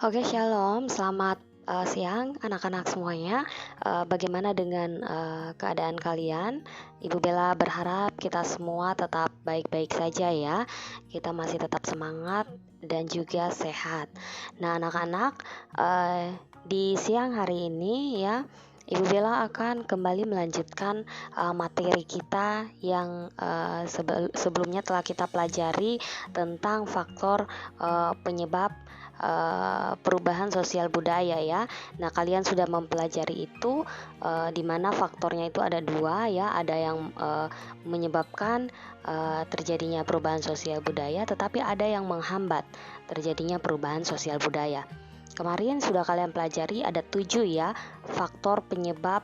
Oke, shalom. Selamat siang anak-anak semuanya. Bagaimana dengan keadaan kalian? Ibu Bella berharap kita semua tetap baik-baik saja ya. Kita masih tetap semangat dan juga sehat. Nah, anak-anak, di siang hari ini ya, Ibu Bella akan kembali melanjutkan materi kita yang sebelumnya telah kita pelajari tentang faktor penyebab perubahan sosial budaya ya. Nah, kalian sudah mempelajari itu, di mana faktornya itu ada dua ya. Ada yang menyebabkan terjadinya perubahan sosial budaya, tetapi ada yang menghambat terjadinya perubahan sosial budaya. Kemarin sudah kalian pelajari ada 7 ya faktor penyebab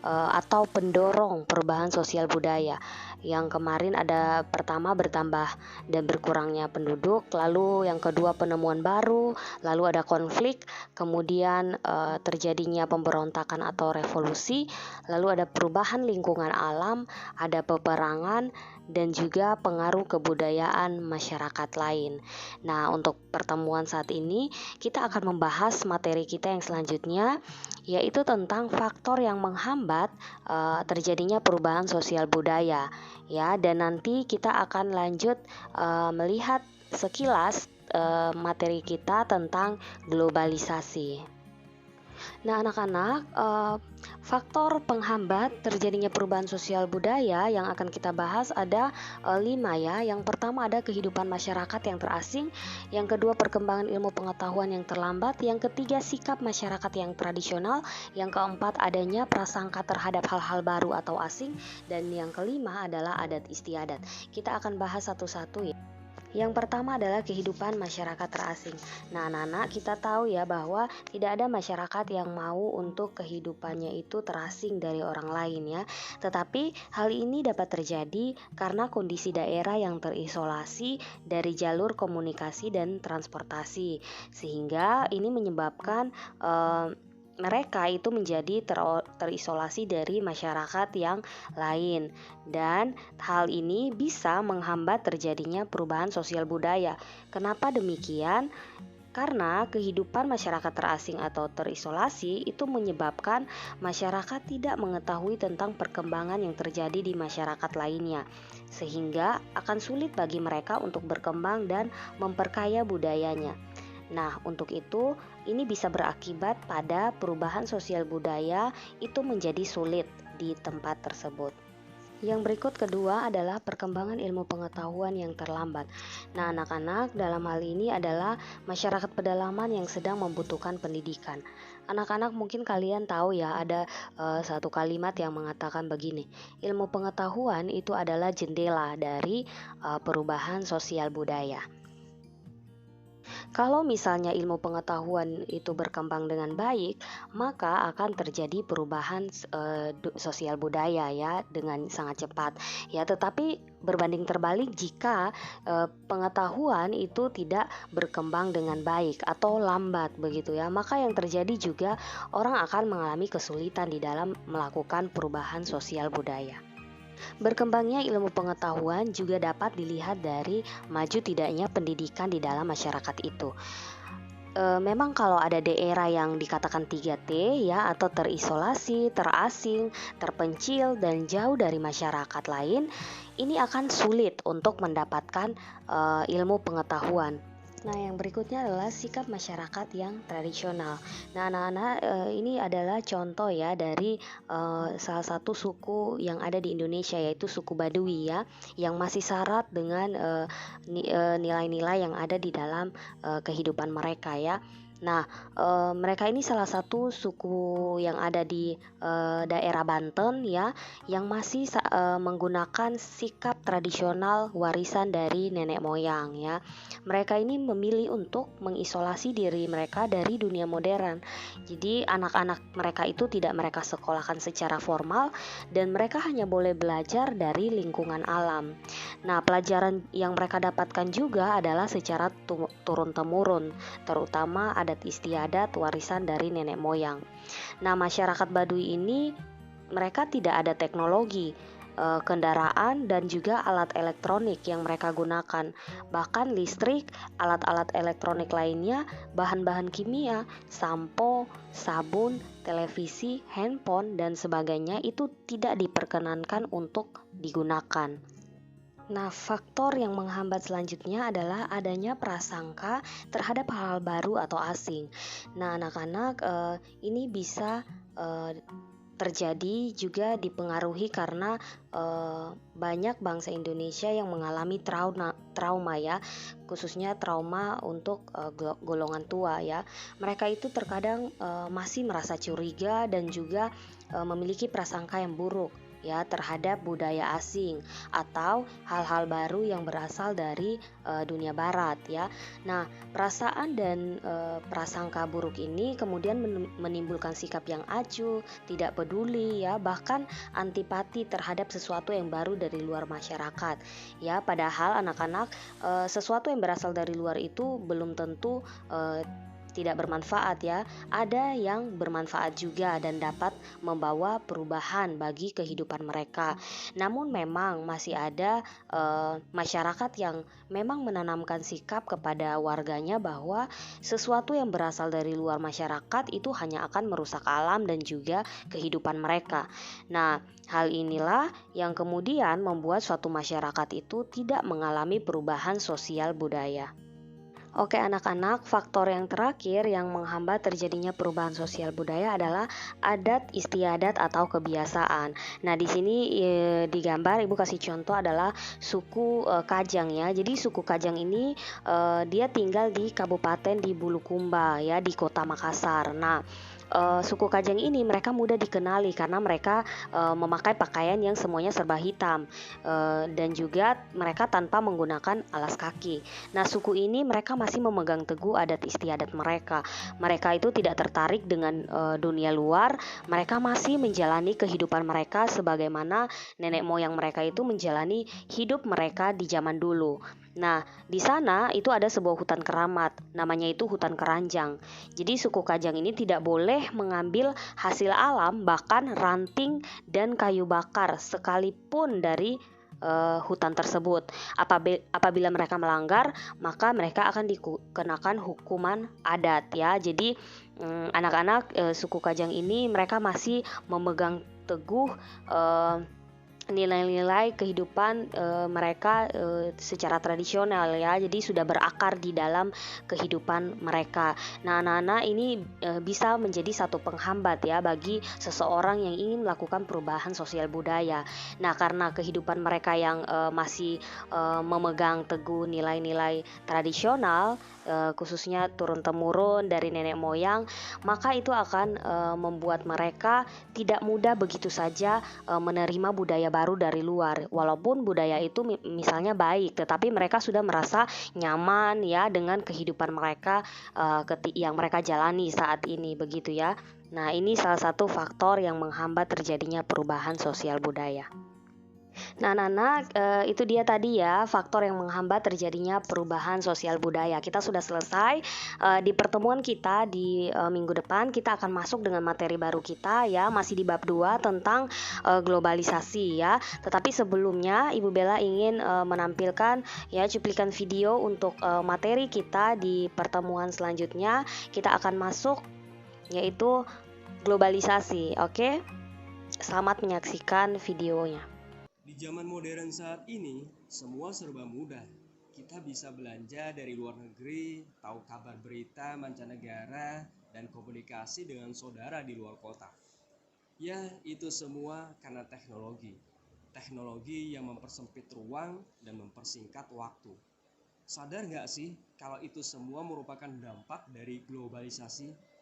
atau pendorong perubahan sosial budaya. Yang kemarin ada pertama bertambah dan berkurangnya penduduk, lalu yang kedua penemuan baru, lalu ada konflik, kemudian terjadinya pemberontakan atau revolusi, lalu ada perubahan lingkungan alam, ada peperangan, dan juga pengaruh kebudayaan masyarakat lain. Nah, untuk pertemuan saat ini kita akan membahas materi kita yang selanjutnya, yaitu tentang faktor yang menghambat terjadinya perubahan sosial budaya ya. Dan nanti kita akan lanjut melihat sekilas materi kita tentang globalisasi. Nah, anak-anak, faktor penghambat terjadinya perubahan sosial budaya yang akan kita bahas ada 5 ya. Yang pertama ada kehidupan masyarakat yang terasing, yang kedua perkembangan ilmu pengetahuan yang terlambat, yang ketiga sikap masyarakat yang tradisional, yang keempat adanya prasangka terhadap hal-hal baru atau asing, dan yang kelima adalah adat istiadat. Kita akan bahas satu-satu ya. Yang pertama adalah kehidupan masyarakat terasing. Nah, anak-anak, kita tahu ya bahwa tidak ada masyarakat yang mau untuk kehidupannya itu terasing dari orang lain ya. Tetapi hal ini dapat terjadi karena kondisi daerah yang terisolasi dari jalur komunikasi dan transportasi. Sehingga ini menyebabkan mereka itu menjadi terisolasi dari masyarakat yang lain, dan hal ini bisa menghambat terjadinya perubahan sosial budaya. Kenapa demikian? Karena kehidupan masyarakat terasing atau terisolasi itu menyebabkan masyarakat tidak mengetahui tentang perkembangan yang terjadi di masyarakat lainnya, sehingga akan sulit bagi mereka untuk berkembang dan memperkaya budayanya. Nah, untuk itu, ini bisa berakibat pada perubahan sosial budaya itu menjadi sulit di tempat tersebut. Yang berikut kedua adalah perkembangan ilmu pengetahuan yang terlambat. Nah, anak-anak, dalam hal ini adalah masyarakat pedalaman yang sedang membutuhkan pendidikan. Anak-anak, mungkin kalian tahu ya, ada satu kalimat yang mengatakan begini, ilmu pengetahuan itu adalah jendela dari perubahan sosial budaya. Kalau misalnya ilmu pengetahuan itu berkembang dengan baik, maka akan terjadi perubahan sosial budaya ya dengan sangat cepat. Ya, tetapi berbanding terbalik jika pengetahuan itu tidak berkembang dengan baik atau lambat begitu ya, maka yang terjadi juga orang akan mengalami kesulitan di dalam melakukan perubahan sosial budaya. Berkembangnya ilmu pengetahuan juga dapat dilihat dari maju tidaknya pendidikan di dalam masyarakat itu. Memang kalau ada daerah yang dikatakan 3T ya, atau terisolasi, terasing, terpencil, dan jauh dari masyarakat lain, ini akan sulit untuk mendapatkan ilmu pengetahuan. Nah, yang berikutnya adalah sikap masyarakat yang tradisional. Nah, anak-anak, ini adalah contoh ya dari salah satu suku yang ada di Indonesia, yaitu suku Baduy ya, yang masih syarat dengan nilai-nilai yang ada di dalam kehidupan mereka ya. Nah, mereka ini salah satu suku yang ada di daerah Banten ya, yang masih menggunakan sikap tradisional warisan dari nenek moyang ya. Mereka ini memilih untuk mengisolasi diri mereka dari dunia modern. Jadi anak-anak mereka itu tidak mereka sekolahkan secara formal, dan mereka hanya boleh belajar dari lingkungan alam. Nah, pelajaran yang mereka dapatkan juga adalah secara turun-temurun, terutama adat istiadat warisan dari nenek moyang. Nah, masyarakat Baduy ini mereka tidak ada teknologi. kendaraan dan juga alat elektronik yang mereka gunakan. Bahkan listrik, alat-alat elektronik lainnya, bahan-bahan kimia, sampo, sabun, televisi, handphone, dan sebagainya itu tidak diperkenankan untuk digunakan. Nah, faktor yang menghambat selanjutnya adalah adanya prasangka terhadap hal-hal baru atau asing. Nah, anak-anak ini bisa terjadi juga dipengaruhi karena banyak bangsa Indonesia yang mengalami trauma ya, khususnya trauma untuk golongan tua ya. Mereka itu terkadang masih merasa curiga dan juga memiliki prasangka yang buruk ya terhadap budaya asing atau hal-hal baru yang berasal dari dunia barat ya. Nah, perasaan dan prasangka buruk ini kemudian menimbulkan sikap yang acuh, tidak peduli ya, bahkan antipati terhadap sesuatu yang baru dari luar masyarakat. Ya, padahal anak-anak sesuatu yang berasal dari luar itu belum tentu tidak bermanfaat ya. Ada yang bermanfaat juga dan dapat membawa perubahan bagi kehidupan mereka. Namun memang masih ada masyarakat yang memang menanamkan sikap kepada warganya bahwa sesuatu yang berasal dari luar masyarakat itu hanya akan merusak alam dan juga kehidupan mereka. Nah, hal inilah yang kemudian membuat suatu masyarakat itu tidak mengalami perubahan sosial budaya. Oke anak-anak, faktor yang terakhir yang menghambat terjadinya perubahan sosial budaya adalah adat istiadat atau kebiasaan. Nah, di sini digambar Ibu kasih contoh adalah suku Kajang ya. Jadi suku Kajang ini dia tinggal di Kabupaten di Bulukumba ya, di Kota Makassar. Nah, suku Kajang ini mereka mudah dikenali karena mereka memakai pakaian yang semuanya serba hitam dan juga mereka tanpa menggunakan alas kaki. Nah, suku ini mereka masih memegang teguh adat istiadat mereka. Mereka itu tidak tertarik dengan dunia luar. Mereka masih menjalani kehidupan mereka sebagaimana nenek moyang mereka itu menjalani hidup mereka di zaman dulu. Nah, di sana itu ada sebuah hutan keramat, namanya itu hutan keranjang. Jadi suku Kajang ini tidak boleh mengambil hasil alam, bahkan ranting dan kayu bakar sekalipun dari hutan tersebut. Apabila mereka melanggar, maka mereka akan dikenakan hukuman adat ya. Jadi anak-anak suku Kajang ini mereka masih memegang teguh nilai-nilai kehidupan mereka secara tradisional ya. Jadi sudah berakar di dalam kehidupan mereka. Nah, anak-anak ini bisa menjadi satu penghambat ya bagi seseorang yang ingin melakukan perubahan sosial budaya. Nah, karena kehidupan mereka yang masih memegang teguh nilai-nilai tradisional, khususnya turun-temurun dari nenek moyang, maka itu akan membuat mereka tidak mudah begitu saja menerima budaya baru dari luar. Walaupun budaya itu misalnya baik, tetapi mereka sudah merasa nyaman ya dengan kehidupan mereka yang mereka jalani saat ini begitu ya. Nah, ini salah satu faktor yang menghambat terjadinya perubahan sosial budaya. Nah, anak-anak, itu dia tadi ya faktor yang menghambat terjadinya perubahan sosial budaya. Kita sudah selesai di pertemuan kita di minggu depan kita akan masuk dengan materi baru kita ya, masih di bab 2 tentang globalisasi ya. Tetapi sebelumnya Ibu Bella ingin menampilkan ya cuplikan video untuk materi kita di pertemuan selanjutnya. Kita akan masuk yaitu globalisasi. Oke? Selamat menyaksikan videonya. Di zaman modern saat ini, semua serba mudah. Kita bisa belanja dari luar negeri, tahu kabar berita mancanegara, dan komunikasi dengan saudara di luar kota. Ya, itu semua karena teknologi. Teknologi yang mempersempit ruang dan mempersingkat waktu. Sadar nggak sih kalau itu semua merupakan dampak dari globalisasi?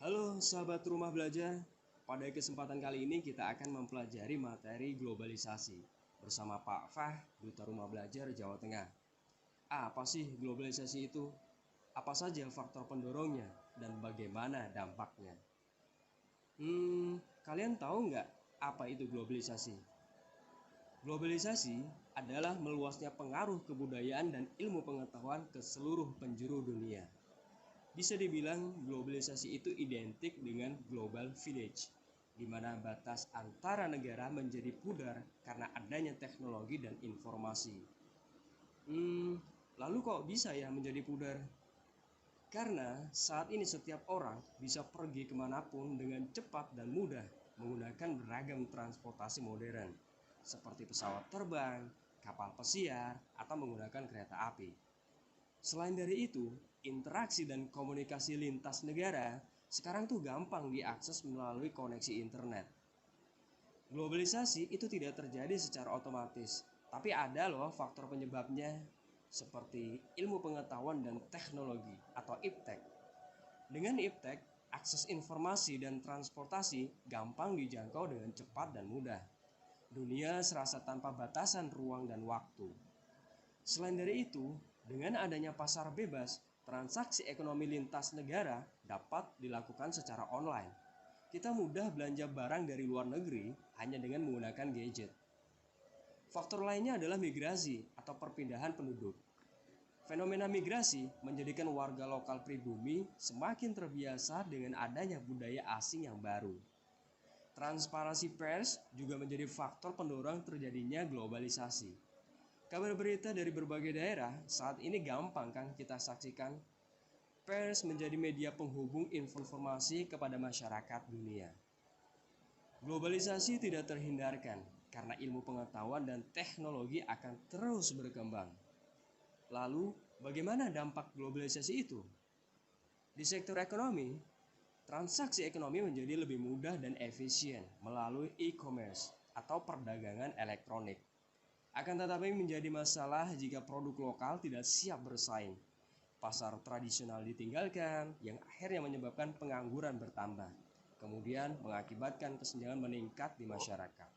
Halo sahabat rumah belajar, pada kesempatan kali ini kita akan mempelajari materi globalisasi bersama Pak Fah, Duta Rumah Belajar Jawa Tengah. Apa sih globalisasi itu? Apa saja faktor pendorongnya dan bagaimana dampaknya? Kalian tahu nggak apa itu globalisasi? Globalisasi adalah meluasnya pengaruh kebudayaan dan ilmu pengetahuan ke seluruh penjuru dunia. Bisa dibilang globalisasi itu identik dengan global village, di mana batas antara negara menjadi pudar karena adanya teknologi dan informasi. Lalu kok bisa ya menjadi pudar? Karena saat ini setiap orang bisa pergi kemanapun dengan cepat dan mudah menggunakan beragam transportasi modern, seperti pesawat terbang, kapal pesiar, atau menggunakan kereta api. Selain dari itu, interaksi dan komunikasi lintas negara sekarang tuh gampang diakses melalui koneksi internet. Globalisasi itu tidak terjadi secara otomatis, tapi ada loh faktor penyebabnya, seperti ilmu pengetahuan dan teknologi atau IPTEK. Dengan IPTEK, akses informasi dan transportasi gampang dijangkau dengan cepat dan mudah. Dunia serasa tanpa batasan ruang dan waktu. Selain dari itu, dengan adanya pasar bebas, transaksi ekonomi lintas negara dapat dilakukan secara online. Kita mudah belanja barang dari luar negeri hanya dengan menggunakan gadget. Faktor lainnya adalah migrasi atau perpindahan penduduk. Fenomena migrasi menjadikan warga lokal pribumi semakin terbiasa dengan adanya budaya asing yang baru. Transparansi pers juga menjadi faktor pendorong terjadinya globalisasi. Kabar berita dari berbagai daerah saat ini gampang kan kita saksikan. Pers menjadi media penghubung informasi kepada masyarakat dunia. Globalisasi tidak terhindarkan karena ilmu pengetahuan dan teknologi akan terus berkembang. Lalu, bagaimana dampak globalisasi itu? Di sektor ekonomi, transaksi ekonomi menjadi lebih mudah dan efisien melalui e-commerce atau perdagangan elektronik. Akan tetapi menjadi masalah jika produk lokal tidak siap bersaing. Pasar tradisional ditinggalkan, yang akhirnya menyebabkan pengangguran bertambah, kemudian mengakibatkan kesenjangan meningkat di masyarakat.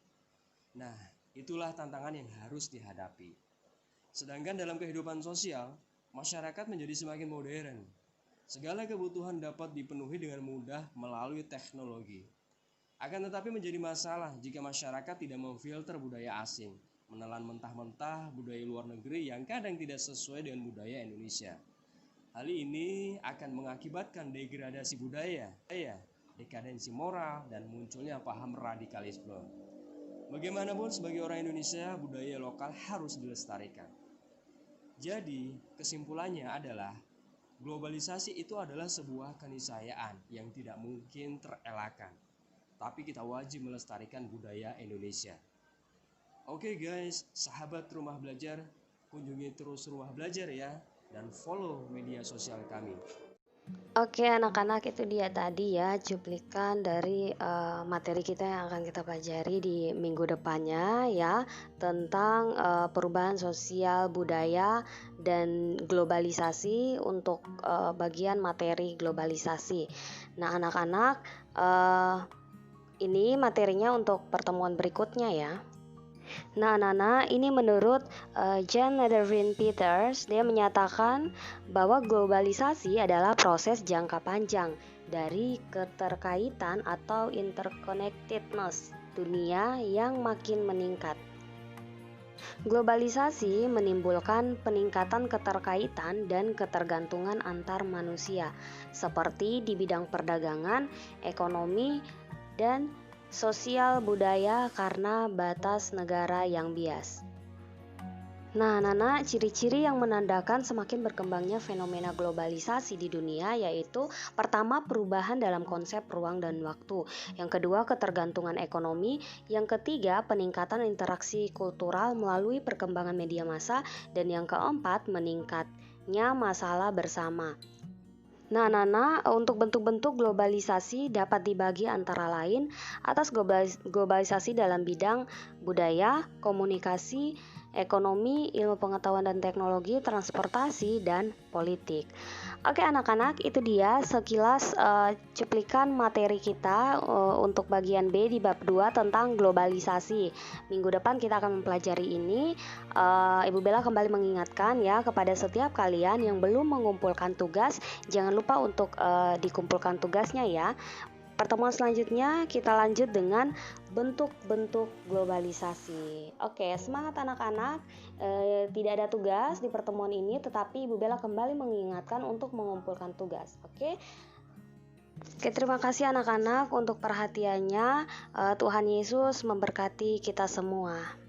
Nah, itulah tantangan yang harus dihadapi. Sedangkan dalam kehidupan sosial, masyarakat menjadi semakin modern. Segala kebutuhan dapat dipenuhi dengan mudah melalui teknologi. Akan tetapi menjadi masalah jika masyarakat tidak memfilter budaya asing, menelan mentah-mentah budaya luar negeri yang kadang tidak sesuai dengan budaya Indonesia. Hal ini akan mengakibatkan degradasi budaya, dekadensi moral, dan munculnya paham radikalisme. Bagaimanapun sebagai orang Indonesia, budaya lokal harus dilestarikan. Jadi, kesimpulannya adalah globalisasi itu adalah sebuah keniscayaan yang tidak mungkin terelakkan. Tapi kita wajib melestarikan budaya Indonesia. Oke guys, sahabat Rumah Belajar, kunjungi terus Rumah Belajar ya, dan follow media sosial kami. Oke anak-anak, itu dia tadi ya cuplikan dari materi kita yang akan kita pelajari di minggu depannya ya, tentang perubahan sosial budaya dan globalisasi untuk bagian materi globalisasi. Nah anak-anak, ini materinya untuk pertemuan berikutnya ya. Nah, Nana, ini menurut Jan Ledervin Peters, dia menyatakan bahwa globalisasi adalah proses jangka panjang dari keterkaitan atau interconnectedness dunia yang makin meningkat. Globalisasi menimbulkan peningkatan keterkaitan dan ketergantungan antar manusia, seperti di bidang perdagangan, ekonomi, dan sosial budaya karena batas negara yang bias. Nah, Nana, ciri-ciri yang menandakan semakin berkembangnya fenomena globalisasi di dunia yaitu pertama, perubahan dalam konsep ruang dan waktu. Yang kedua, ketergantungan ekonomi. Yang ketiga, peningkatan interaksi kultural melalui perkembangan media massa. Dan yang keempat, meningkatnya masalah bersama. Nah, Nana, untuk bentuk-bentuk globalisasi dapat dibagi antara lain atas globalisasi dalam bidang budaya, komunikasi, ekonomi, ilmu pengetahuan dan teknologi, transportasi, dan politik. Oke anak-anak, itu dia sekilas cuplikan materi kita untuk bagian B di bab 2 tentang globalisasi. Minggu depan kita akan mempelajari ini. Ibu Bella kembali mengingatkan ya kepada setiap kalian yang belum mengumpulkan tugas, jangan lupa untuk dikumpulkan tugasnya ya. pertemuan selanjutnya kita lanjut dengan bentuk-bentuk globalisasi. Oke, semangat anak-anak. Tidak ada tugas di pertemuan ini, tetapi Ibu Bella kembali mengingatkan untuk mengumpulkan tugas. Oke, terima kasih anak-anak untuk perhatiannya. Tuhan Yesus memberkati kita semua.